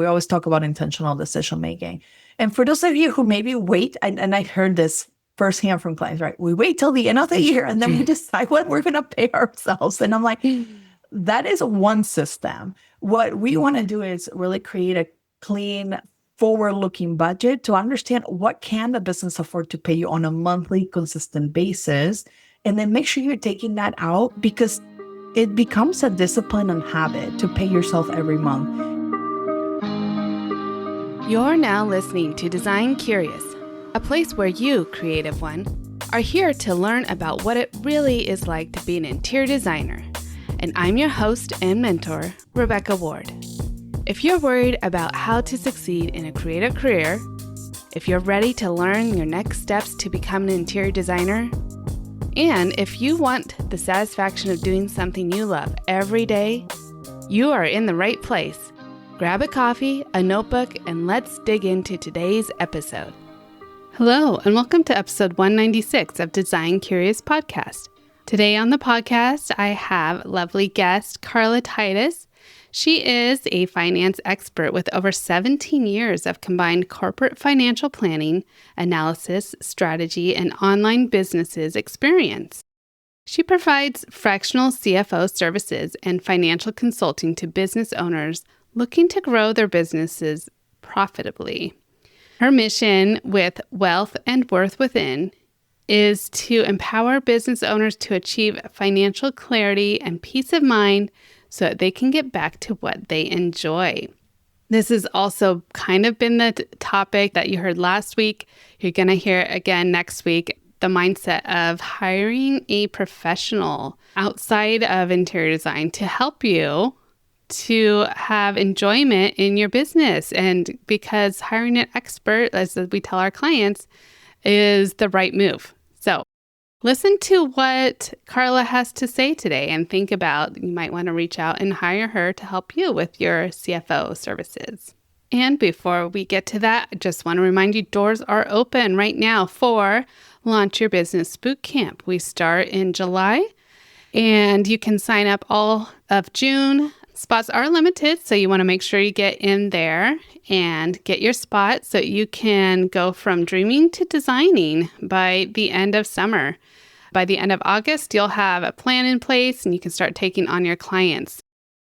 We always talk about intentional decision making. And for those of you who maybe wait, and I heard this firsthand from clients, right? We wait till the end of the year and then we decide what we're going to pay ourselves. And I'm like, that is one system. What we want to do is really create a clean, forward-looking budget to understand what can the business afford to pay you on a monthly, consistent basis. And then make sure you're taking that out because it becomes a discipline and habit to pay yourself every month. You're now listening to Design Curious, a place where you, creative one, are here to learn about what it really is like to be an interior designer. And I'm your host and mentor, Rebecca Ward. If you're worried about how to succeed in a creative career, if you're ready to learn your next steps to become an interior designer, and if you want the satisfaction of doing something you love every day, you are in the right place. Grab a coffee, a notebook, and let's dig into today's episode. Hello, and welcome to episode 196 of Design Curious Podcast. Today on the podcast, I have lovely guest Carla Titus. She is a finance expert with over 17 years of combined corporate financial planning, analysis, strategy, and online businesses experience. She provides fractional CFO services and financial consulting to business owners looking to grow their businesses profitably. Her mission with Wealth and Worth Within is to empower business owners to achieve financial clarity and peace of mind so that they can get back to what they enjoy. This has also kind of been the topic that you heard last week. You're going to hear it again next week, the mindset of hiring a professional outside of interior design to help you to have enjoyment in your business. And because hiring an expert, as we tell our clients, is the right move. So listen to what Carla has to say today and think about, you might want to reach out and hire her to help you with your CFO services. And before we get to that, I just want to remind you, doors are open right now for Launch Your Business Bootcamp. We start in July and you can sign up all of June. Spots are limited, so you want to make sure you get in there and get your spot so you can go from dreaming to designing by the end of summer. By the end of August, you'll have a plan in place and you can start taking on your clients.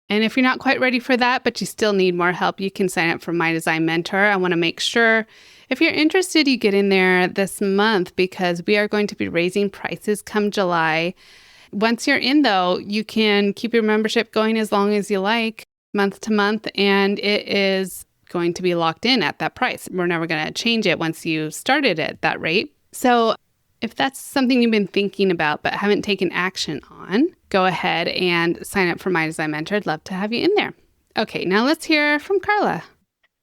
And if you're not quite ready for that, but you still need more help, you can sign up for My Design Mentor. I want to make sure if you're interested, you get in there this month because we are going to be raising prices come July. Once you're in, though, you can keep your membership going as long as you like, month to month, and it is going to be locked in at that price. We're never going to change it once you started at that rate. So if that's something you've been thinking about but haven't taken action on, go ahead and sign up for My Design Mentor. I'd love to have you in there. Okay, now let's hear from Carla.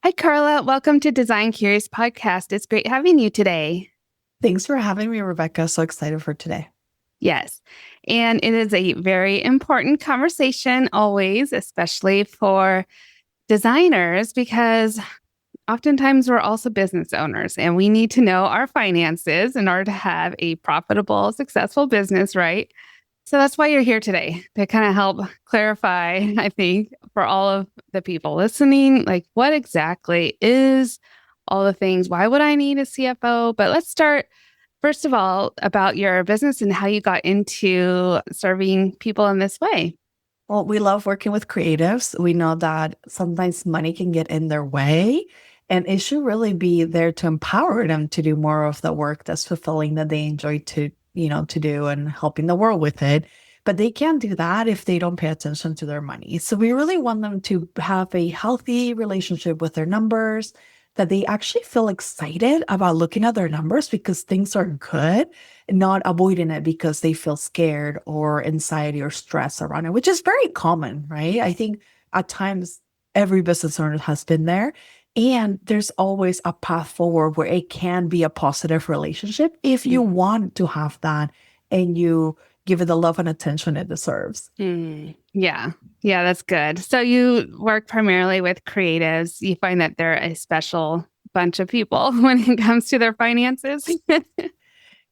Hi, Carla. Welcome to Design Curious Podcast. It's great having you today. Thanks for having me, Rebecca. So excited for today. Yes. And it is a very important conversation always, especially for designers, because oftentimes we're also business owners and we need to know our finances in order to have a profitable, successful business, right? So that's why you're here today, to kind of help clarify, I think, for all of the people listening, like what exactly is all the things? Why would I need a CFO? But let's start first of all, about your business and how you got into serving people in this way. Well, we love working with creatives. We know that sometimes money can get in their way, and it should really be there to empower them to do more of the work that's fulfilling that they enjoy to do and helping the world with it. But they can't do that if they don't pay attention to their money. So we really want them to have a healthy relationship with their numbers, that they actually feel excited about looking at their numbers because things are good, and not avoiding it because they feel scared or anxiety or stress around it, which is very common, right? I think at times every business owner has been there, and there's always a path forward where it can be a positive relationship if you want to have that and you give it the love and attention it deserves. Yeah, that's good. So you work primarily with creatives. You find that they're a special bunch of people when it comes to their finances.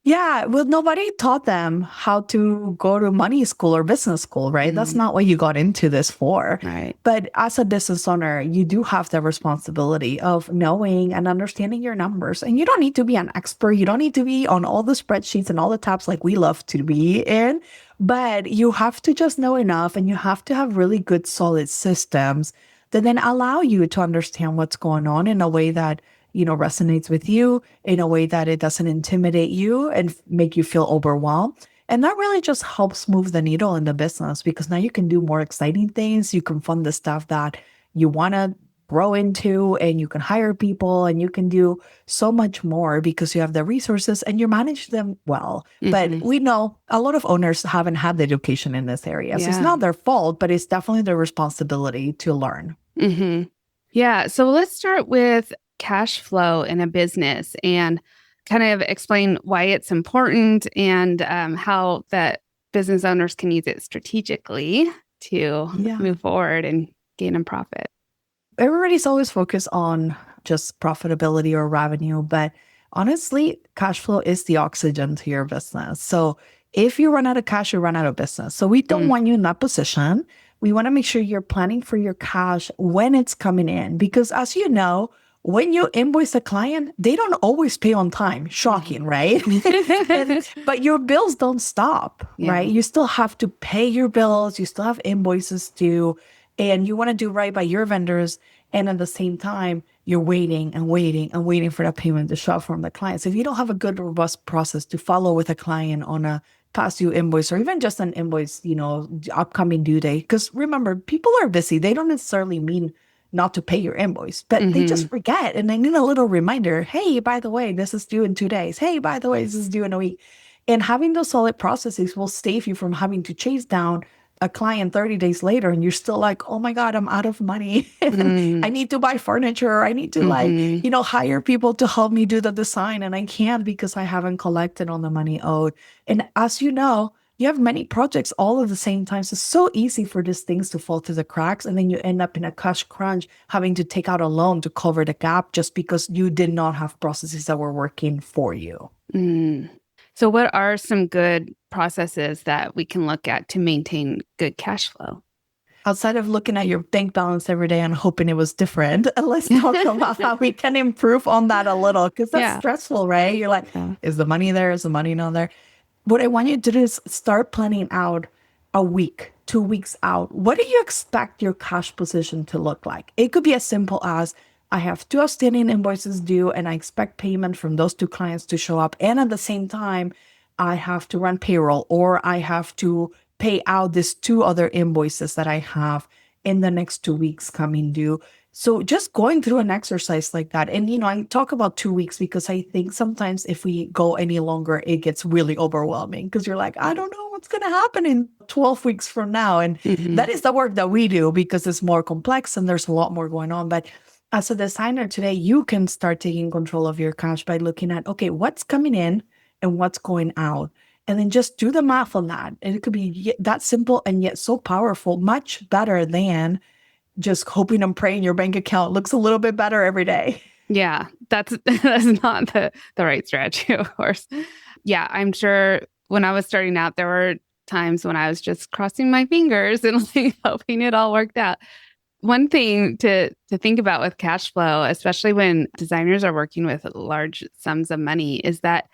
Yeah, well, nobody taught them how to go to money school or business school, right? That's Mm, not what you got into this for. right. But as a business owner, you do have the responsibility of knowing and understanding your numbers. And you don't need to be an expert. You don't need to be on all the spreadsheets and all the tabs like we love to be in. But you have to just know enough and you have to have really good, solid systems that then allow you to understand what's going on in a way that resonates with you, in a way that it doesn't intimidate you and make you feel overwhelmed. And that really just helps move the needle in the business because now you can do more exciting things. You can fund the stuff that you want to grow into, and you can hire people and you can do so much more because you have the resources and you manage them well. But Hmm. we know a lot of owners haven't had the education in this area. So it's Yeah. not their fault, but it's definitely their responsibility to learn. Hmm. Yeah. So let's start with cash flow in a business and kind of explain why it's important and how that business owners can use it strategically to Yeah. move forward and gain a profit. Everybody's always focused on just profitability or revenue, but honestly, cash flow is the oxygen to your business. So if you run out of cash, you run out of business. So we don't Mm, want you in that position. We want to make sure you're planning for your cash when it's coming in, because as you know, when you invoice a client, they don't always pay on time. Shocking, right? But your bills don't stop, right? yeah. You still have to pay your bills, you still have invoices due, and you want to do right by your vendors. And at the same time, you're waiting and waiting and waiting for that payment to show up from the client. So if you don't have a good, robust process to follow with a client on a past due invoice or even just an invoice, upcoming due date, because remember, people are busy. They don't necessarily mean not to pay your invoice, but they just Hmm. forget and they need a little reminder. Hey, by the way, this is due in 2 days. Hey, by the way, this is due in a week. And having those solid processes will save you from having to chase down a client 30 days later and you're still like, oh my God, I'm out of money. And I Mm, need to buy furniture. I need to hmm. hire people to help me do the design. And I can't because I haven't collected on the money owed. And as you know, you have many projects all at the same time. So it's so easy for these things to fall through the cracks. And then you end up in a cash crunch, having to take out a loan to cover the gap just because you did not have processes that were working for you. Mm. So, what are some good processes that we can look at to maintain good cash flow? Outside of looking at your bank balance every day and hoping it was different, let's talk about how we can improve on that a little because that's Yeah. stressful, right? You're like, Yeah. is the money there? Is the money not there? What I want you to do is start planning out a week, 2 weeks out. What do you expect your cash position to look like? It could be as simple as I have two outstanding invoices due and I expect payment from those two clients to show up. And at the same time, I have to run payroll or I have to pay out these two other invoices that I have in the next 2 weeks coming due. So just going through an exercise like that. And, I talk about 2 weeks because I think sometimes if we go any longer, it gets really overwhelming because you're like, I don't know what's going to happen in 12 weeks from now. And that Hmm. is the work that we do because it's more complex and there's a lot more going on. But as a designer today, you can start taking control of your cash by looking at, okay, what's coming in and what's going out. And then just do the math on that. And it could be that simple and yet so powerful, much better than just hoping and praying your bank account looks a little bit better every day. Yeah, that's that's not the right strategy, of course. Yeah, I'm sure when I was starting out, there were times when I was just crossing my fingers and like hoping it all worked out. One thing to think about with cash flow, especially when designers are working with large sums of money, is that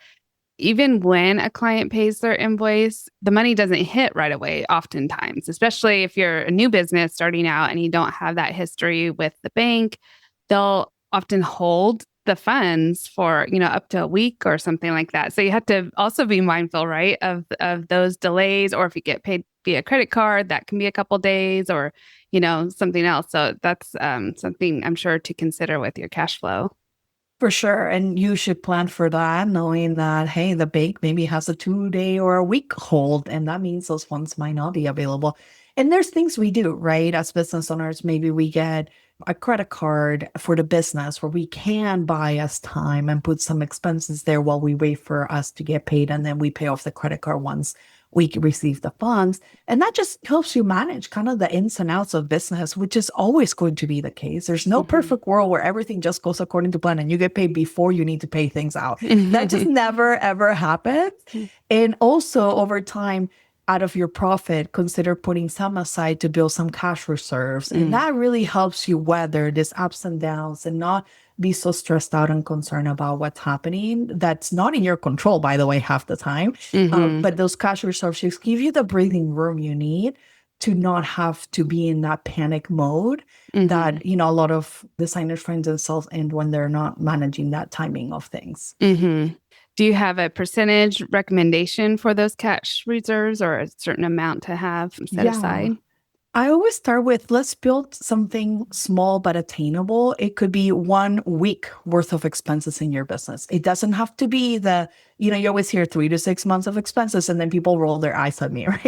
even when a client pays their invoice, the money doesn't hit right away, oftentimes, especially if you're a new business starting out and you don't have that history with the bank. They'll often hold the funds for, up to a week or something like that. So you have to also be mindful, right, of those delays, or if you get paid via credit card, that can be a couple days or, something else. So that's something I'm sure to consider with your cash flow. For sure. And you should plan for that, knowing that, hey, the bank maybe has a 2 day or a week hold, and that means those funds might not be available. And there's things we do, right? As business owners, maybe we get a credit card for the business where we can buy us time and put some expenses there while we wait for us to get paid. And then we pay off the credit card once we can receive the funds. And that just helps you manage kind of the ins and outs of business, which is always going to be the case. There's no perfect world where everything just goes according to plan and you get paid before you need to pay things out. That just never, ever happens. And also over time, out of your profit, consider putting some aside to build some cash reserves. And that really helps you weather these ups and downs and not be so stressed out and concerned about what's happening. That's not in your control, by the way, half the time. But those cash reserves just give you the breathing room you need to not have to be in that panic mode that, a lot of designers find themselves in when they're not managing that timing of things. Do you have a percentage recommendation for those cash reserves or a certain amount to have set aside? I always start with, let's build something small but attainable. It could be 1 week worth of expenses in your business. It doesn't have to be you always hear 3 to 6 months of expenses and then people roll their eyes at me, right?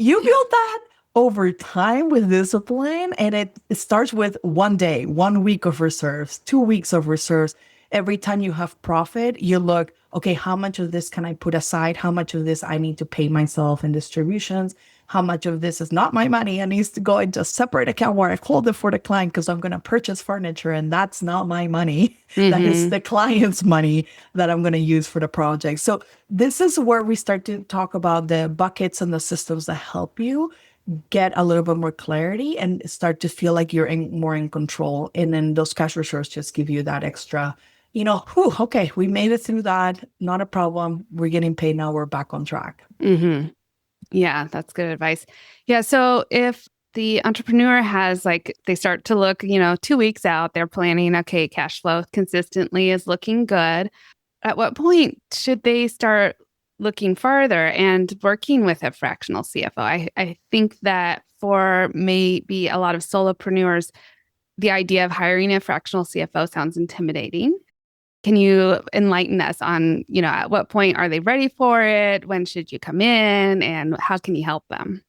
You build that over time with discipline, and it starts with 1 day, 1 week of reserves, 2 weeks of reserves. Every time you have profit, you look, okay, how much of this can I put aside? How much of this I need to pay myself in distributions? How much of this is not my money and needs to go into a separate account where I hold it for the client because I'm going to purchase furniture and that's not my money. That is the client's money that I'm going to use for the project. So this is where we start to talk about the buckets and the systems that help you get a little bit more clarity and start to feel like you're more in control. And then those cash reserves just give you that extra, okay, we made it through that. Not a problem. We're getting paid now. We're back on track. Yeah, that's good advice. Yeah. So if the entrepreneur has they start to look, 2 weeks out, they're planning, okay, cash flow consistently is looking good. At what point should they start looking farther and working with a fractional CFO? I think that for maybe a lot of solopreneurs, the idea of hiring a fractional CFO sounds intimidating. Can you enlighten us on, at what point are they ready for it? When should you come in? And how can you help them?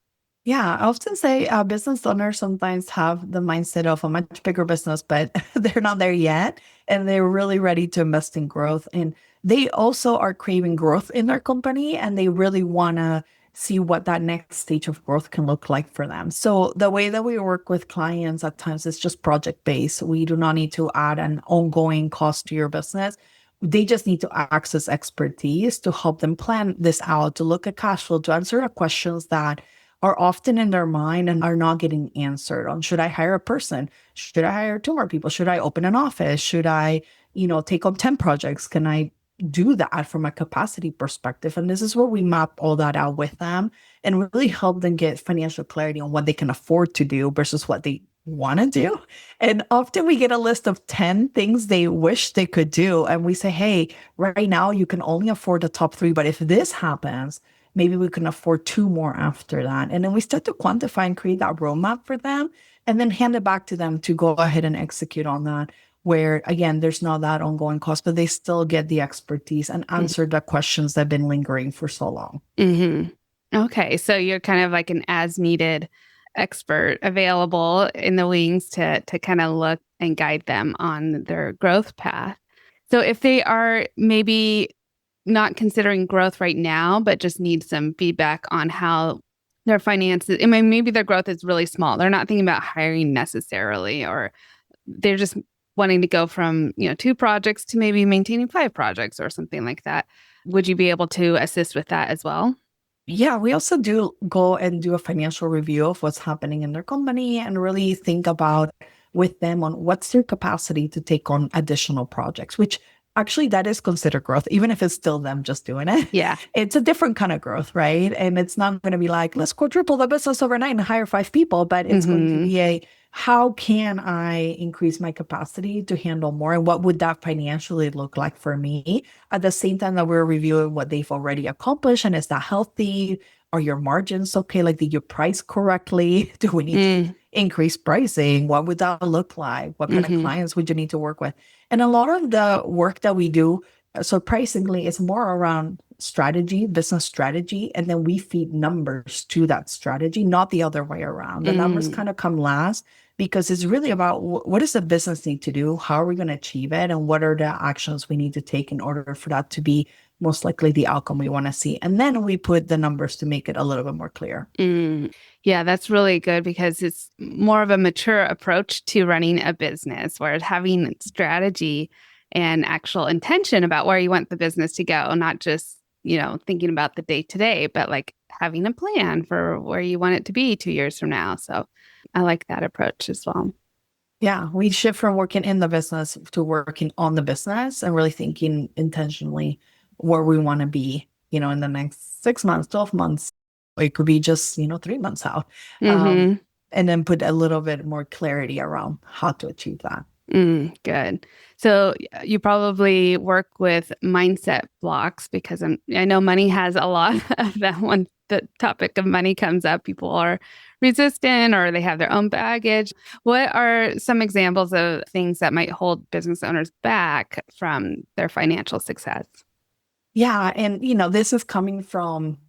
Yeah, I often say business owners sometimes have the mindset of a much bigger business, but they're not there yet. And they're really ready to invest in growth. And they also are craving growth in their company and they really want to see what that next stage of growth can look like for them. So the way that we work with clients at times is just project based. We do not need to add an ongoing cost to your business. They just need to access expertise to help them plan this out, to look at cash flow, to answer the questions that are often in their mind and are not getting answered on, should I hire a person? Should I hire 2 more people? Should I open an office? Should I, take on 10 projects? Can I do that from a capacity perspective? And this is where we map all that out with them and really help them get financial clarity on what they can afford to do versus what they want to do. And often we get a list of 10 things they wish they could do. And we say, hey, right now you can only afford the top 3, but if this happens, maybe we can afford 2 more after that. And then we start to quantify and create that roadmap for them and then hand it back to them to go ahead and execute on that, where, again, there's not that ongoing cost, but they still get the expertise and answer the questions that have been lingering for so long. Okay. So you're kind of like an as-needed expert available in the wings to kind of look and guide them on their growth path. So if they are maybe not considering growth right now, but just need some feedback on how their finances, maybe their growth is really small. They're not thinking about hiring necessarily, or they're just wanting to go from, 2 projects to maybe maintaining 5 projects or something like that. Would you be able to assist with that as well? Yeah, we also do go and do a financial review of what's happening in their company and really think about with them on what's their capacity to take on additional projects, which actually that is considered growth, even if it's still them just doing it. Yeah. It's a different kind of growth, right? And it's not going to be like, let's quadruple the business overnight and hire 5 people, but it's going to be how can I increase my capacity to handle more? And what would that financially look like for me? At the same time that we're reviewing what they've already accomplished. And is that healthy? Are your margins okay? Like, did you price correctly? Do we need to increase pricing? What would that look like? What kind of clients would you need to work with? And a lot of the work that we do, surprisingly, is more around strategy, business strategy, and then we feed numbers to that strategy, not the other way around. The numbers kind of come last because it's really about what does the business need to do? How are we going to achieve it? And what are the actions we need to take in order for that to be most likely the outcome we want to see. And then we put the numbers to make it a little bit more clear. Yeah, that's really good because it's more of a mature approach to running a business, whereas having strategy and actual intention about where you want the business to go, not just, thinking about the day to day, but like having a plan for where you want it to be 2 years from now. So I like that approach as well. Yeah, we shift from working in the business to working on the business and really thinking intentionally where we want to be, in the next 6 months, 12 months. It could be just, 3 months out. Mm-hmm. And then put a little bit more clarity around how to achieve that. Good. So you probably work with mindset blocks because I know money has a lot of that. When the topic of money comes up, people are resistant or they have their own baggage. What are some examples of things that might hold business owners back from their financial success? Yeah. And, this is coming from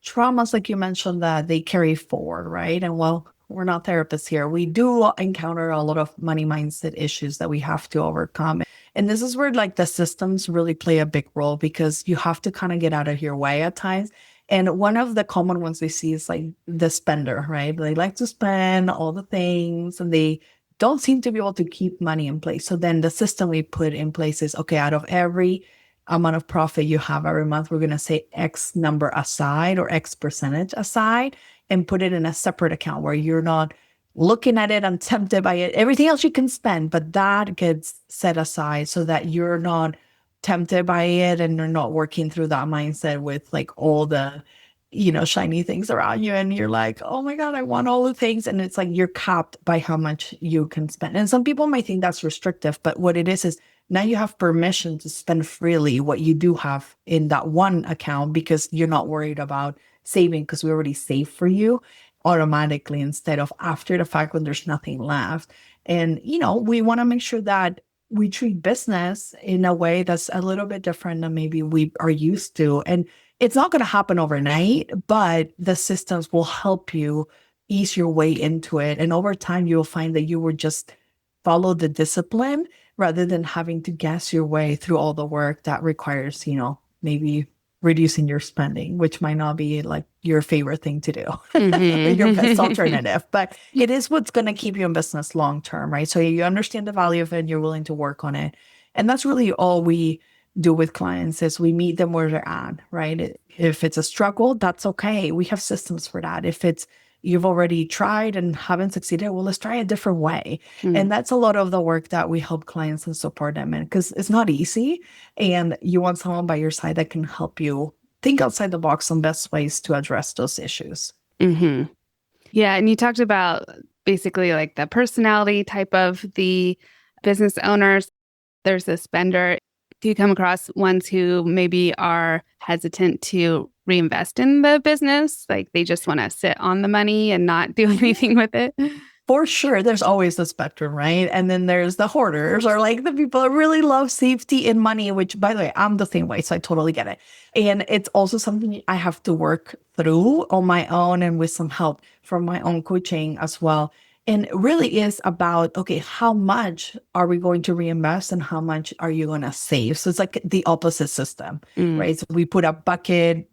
traumas, like you mentioned, that they carry forward, right? And well, we're not therapists here. We do encounter a lot of money mindset issues that we have to overcome. And this is where like the systems really play a big role because you have to kind of get out of your way at times. And one of the common ones we see is like the spender, right? They like to spend all the things and they don't seem to be able to keep money in place. So then the system we put in place is okay, out of every amount of profit you have every month, we're going to say X number aside or X percentage aside and put it in a separate account where you're not looking at it and tempted by it. Everything else you can spend, but that gets set aside so that you're not tempted by it and you're not working through that mindset with like all the, shiny things around you. And you're like, oh my God, I want all the things. And it's like you're capped by how much you can spend. And some people might think that's restrictive, but what it is now you have permission to spend freely what you do have in that one account because you're not worried about saving because we already save for you automatically instead of after the fact when there's nothing left. And, we want to make sure that we treat business in a way that's a little bit different than maybe we are used to. And it's not going to happen overnight, but the systems will help you ease your way into it. And over time, you'll find that you will just follow the discipline rather than having to guess your way through all the work that requires, maybe reducing your spending, which might not be like your favorite thing to do, your best alternative, but it is what's going to keep you in business long term, right? So you understand the value of it and you're willing to work on it. And that's really all we do with clients is we meet them where they're at, right? If it's a struggle, that's okay. We have systems for that. If it's you've already tried and haven't succeeded, well, let's try a different way. And that's a lot of the work that we help clients and support them in because it's not easy. And you want someone by your side that can help you think outside the box on best ways to address those issues. Yeah. And you talked about basically like the personality type of the business owners. There's a spender. Do you come across ones who maybe are hesitant to reinvest in the business? Like they just want to sit on the money and not do anything with it? For sure, there's always the spectrum, right? And then there's the hoarders or like the people that really love safety and money, which by the way, I'm the same way. So I totally get it. And it's also something I have to work through on my own and with some help from my own coaching as well. And it really is about, okay, how much are we going to reinvest and how much are you going to save? So it's like the opposite system, right? So we put a bucket,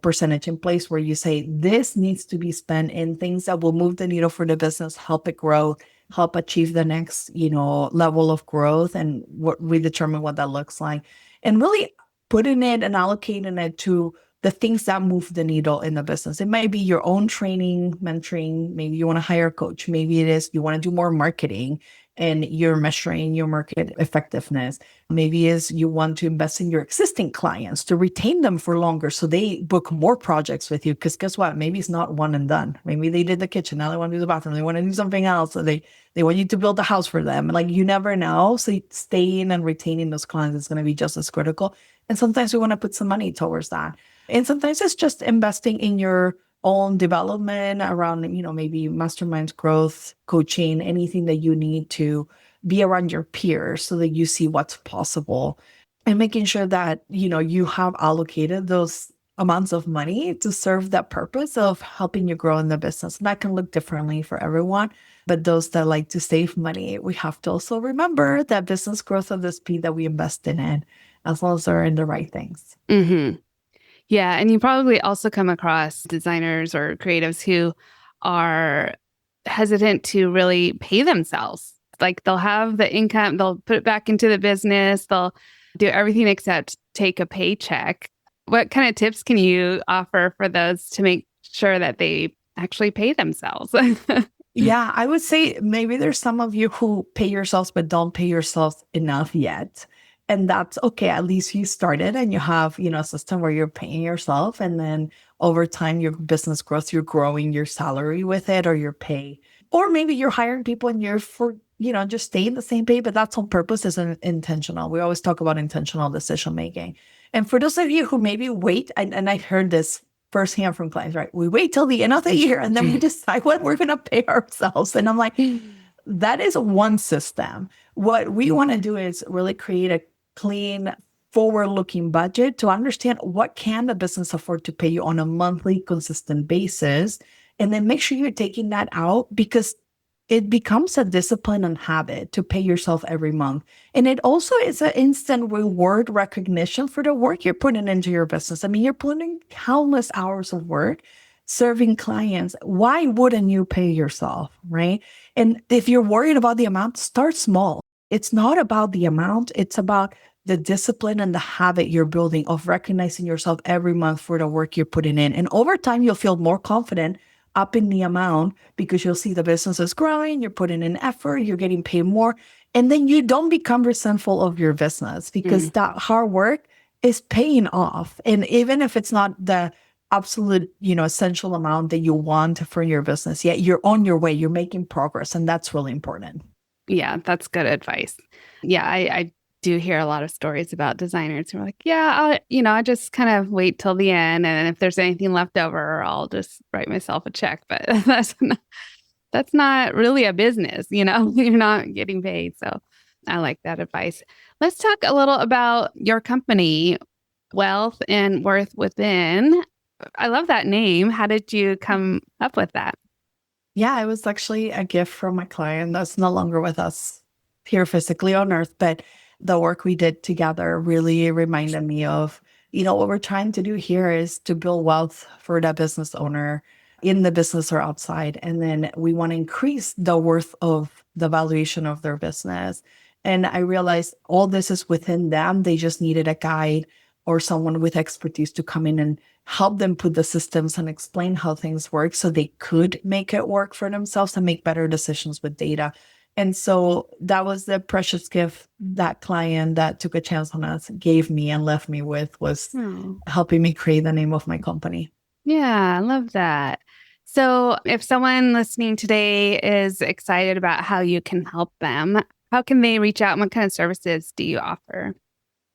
percentage in place where you say, this needs to be spent in things that will move the needle for the business, help it grow, help achieve the next, level of growth. And what we determine what that looks like. And really putting it and allocating it to the things that move the needle in the business. It might be your own training, mentoring. Maybe you want to hire a coach. Maybe it is you want to do more marketing and you're measuring your market effectiveness. Maybe is you want to invest in your existing clients to retain them for longer so they book more projects with you. Because guess what? Maybe it's not one and done. Maybe they did the kitchen. Now they want to do the bathroom. They want to do something else. So they want you to build a house for them. Like you never know. So staying and retaining those clients is going to be just as critical. And sometimes we want to put some money towards that. And sometimes it's just investing in your own development around, maybe mastermind growth, coaching, anything that you need to be around your peers so that you see what's possible and making sure that, you have allocated those amounts of money to serve that purpose of helping you grow in the business. And that can look differently for everyone. But those that like to save money, we have to also remember that business growth of the speed that we invest in it as long as they're in the right things. Mm-hmm. Yeah. And you probably also come across designers or creatives who are hesitant to really pay themselves. Like they'll have the income, they'll put it back into the business, they'll do everything except take a paycheck. What kind of tips can you offer for those to make sure that they actually pay themselves? Yeah, I would say maybe there's some of you who pay yourselves but don't pay yourselves enough yet. And that's okay. At least you started and you have, a system where you're paying yourself. And then over time, your business grows, you're growing your salary with it or your pay. Or maybe you're hiring people and you're just staying the same pay, but that's on purpose, isn't intentional. We always talk about intentional decision making. And for those of you who maybe wait, and I heard this firsthand from clients, right? We wait till the end of the year and then we decide what we're going to pay ourselves. And I'm like, that is one system. What we want to do is really create a clean, forward-looking budget to understand what can the business afford to pay you on a monthly, consistent basis. And then make sure you're taking that out because it becomes a discipline and habit to pay yourself every month. And it also is an instant reward recognition for the work you're putting into your business. I mean, you're putting countless hours of work serving clients. Why wouldn't you pay yourself, right? And if you're worried about the amount, start small. It's not about the amount, it's about the discipline and the habit you're building of recognizing yourself every month for the work you're putting in. And over time, you'll feel more confident up in the amount because you'll see the business is growing, you're putting in effort, you're getting paid more. And then you don't become resentful of your business because that hard work is paying off. And even if it's not the absolute, essential amount that you want for your business, yet you're on your way, you're making progress. And that's really important. Yeah, that's good advice. Yeah, I do hear a lot of stories about designers who are like, yeah, I just kind of wait till the end. And if there's anything left over, I'll just write myself a check. But that's not really a business, you're not getting paid. So I like that advice. Let's talk a little about your company, Wealth and Worth Within. I love that name. How did you come up with that? Yeah, it was actually a gift from a client that's no longer with us here physically on earth, but the work we did together really reminded me of, what we're trying to do here is to build wealth for the business owner in the business or outside. And then we want to increase the worth of the valuation of their business. And I realized all this is within them. They just needed a guide or someone with expertise to come in and help them put the systems and explain how things work so they could make it work for themselves and make better decisions with data. And so that was the precious gift that client that took a chance on us gave me and left me with was helping me create the name of my company. Yeah, I love that. So if someone listening today is excited about how you can help them, how can they reach out and what kind of services do you offer?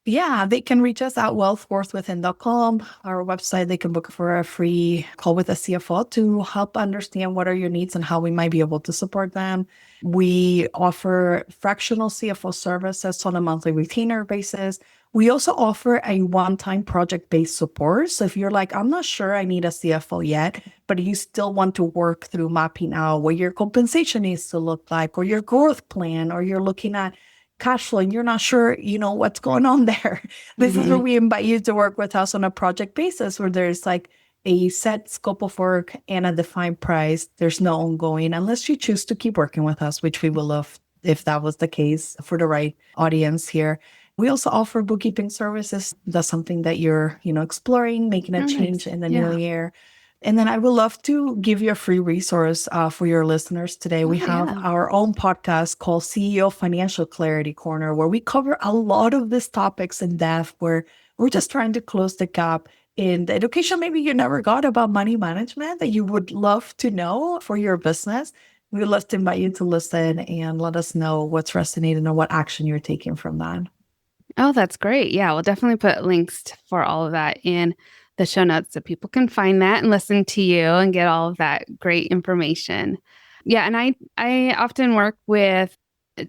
Yeah, they can reach us at wealthworthwithin.com, our website. They can book for a free call with a CFO to help understand what are your needs and how we might be able to support them. We offer fractional CFO services on a monthly retainer basis. We also offer a one-time project-based support. So if you're like, I'm not sure I need a CFO yet, but you still want to work through mapping out what your compensation needs to look like or your growth plan, or you're looking at cash flow and you're not sure, what's going on there. This is where we invite you to work with us on a project basis where there's like a set scope of work and a defined price. There's no ongoing unless you choose to keep working with us, which we will love if that was the case for the right audience here. We also offer bookkeeping services. That's something that you're, exploring, making a change in the new year. And then I would love to give you a free resource for your listeners today. We have our own podcast called CEO Financial Clarity Corner, where we cover a lot of these topics in depth, where we're just trying to close the gap in the education maybe you never got about money management that you would love to know for your business. We would love to invite you to listen and let us know what's resonating and what action you're taking from that. Oh, that's great. Yeah, we'll definitely put links for all of that in the show notes so people can find that and listen to you and get all of that great information. Yeah, and I often work with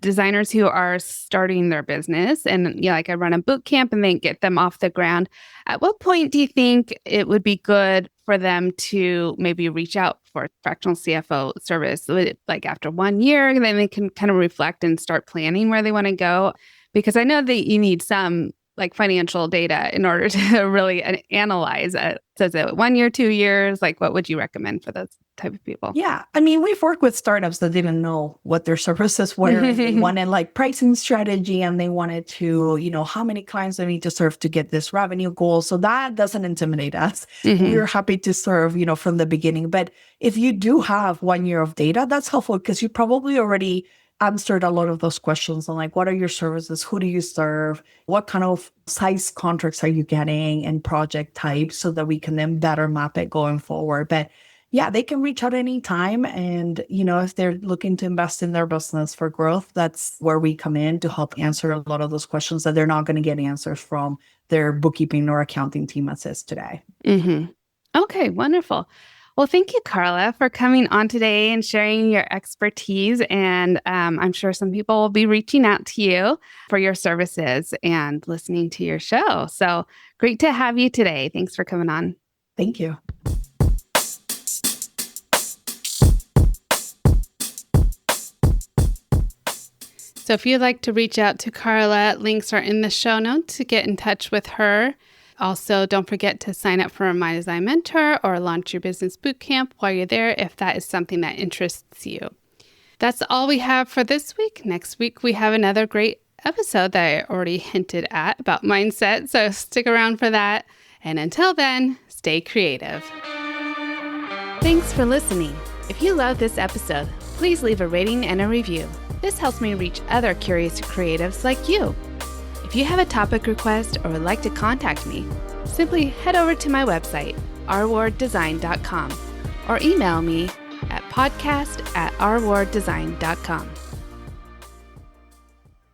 designers who are starting their business, and like I run a boot camp and then get them off the ground. At what point do you think it would be good for them to maybe reach out for fractional CFO service? Like after 1 year, then they can kind of reflect and start planning where they want to go. Because I know that you need some like financial data in order to really analyze it. So is it 1 year, 2 years? Like what would you recommend for those type of people? Yeah. I mean, we've worked with startups that didn't know what their services were. They wanted like pricing strategy and they wanted to, how many clients they need to serve to get this revenue goal. So that doesn't intimidate us. We're happy to serve, from the beginning. But if you do have 1 year of data, that's helpful because you probably already answered a lot of those questions on like, what are your services? Who do you serve? What kind of size contracts are you getting and project types so that we can then better map it going forward. But yeah, they can reach out anytime. And, if they're looking to invest in their business for growth, that's where we come in to help answer a lot of those questions that they're not going to get answers from their bookkeeping or accounting team as is today. Okay, wonderful. Well, thank you, Carla, for coming on today and sharing your expertise. And I'm sure some people will be reaching out to you for your services and listening to your show. So great to have you today. Thanks for coming on. Thank you. So if you'd like to reach out to Carla, links are in the show notes to get in touch with her. Also, don't forget to sign up for My Design Mentor or Launch Your Business Bootcamp while you're there if that is something that interests you. That's all we have for this week. Next week, we have another great episode that I already hinted at about mindset, so stick around for that. And until then, stay creative. Thanks for listening. If you love this episode, please leave a rating and a review. This helps me reach other curious creatives like you. If you have a topic request or would like to contact me, simply head over to my website, rwarddesign.com, or email me at podcast@rwarddesign.com.